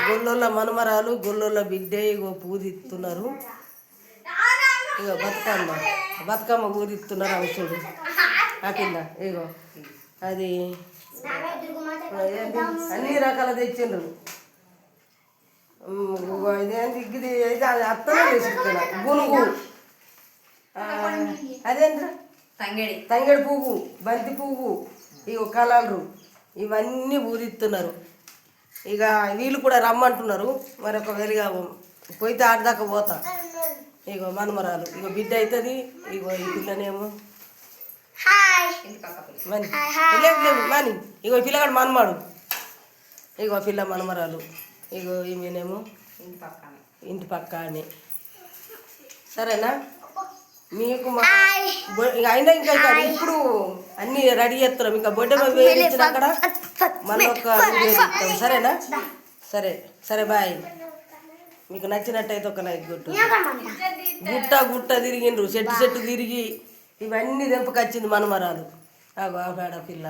గొల్లోళ్ళ మనమరాలు గొల్లోళ్ళ బిడ్డే ఇగో పూజిస్తున్నారు. ఇగో బతుకమ్మ పూజిస్తున్నారు. అవి చూడు ఆ కింద ఇగో అది అన్ని రకాల తెచ్చిండ్రు. ఇదేంటి ఇది అయితే అది అత్తనే వేసుకున్నా గునుగు అదేంటి తంగేడు పువ్వు బంతి పువ్వు ఇగో కలర్లు ఇవన్నీ పూజిస్తున్నారు. ఇక వీళ్ళు కూడా రమ్మంటున్నారు. మరి ఒకవేళ పోయితే ఆడదాకా పోతా. ఇగో మనమరాలు ఇగో బిడ్డ అవుతుంది. ఇగో ఈ పిల్లనేమో మని మని ఇగో పిల్లగాడు మనమాడు. ఇగో పిల్ల మనమరాలు ఇగో ఈమెనేమో ఇంటి పక్క అని. సరేనా మీకు అయినా ఇంకా ఇప్పుడు అన్నీ రెడీ చేస్తున్నాం. ఇంకా బొడ్డ వేయించిన అక్కడ మళ్ళీ ఒక వీడియో. సరేనా సరే సరే బాయ్. మీకు నచ్చినట్టయితే ఒక లైక్ కొట్టు. గుట్ట తిరిగిండ్రు చెట్టు తిరిగి ఇవన్నీ తెంపకొచ్చింది మనమరాలు. ఆ పిల్ల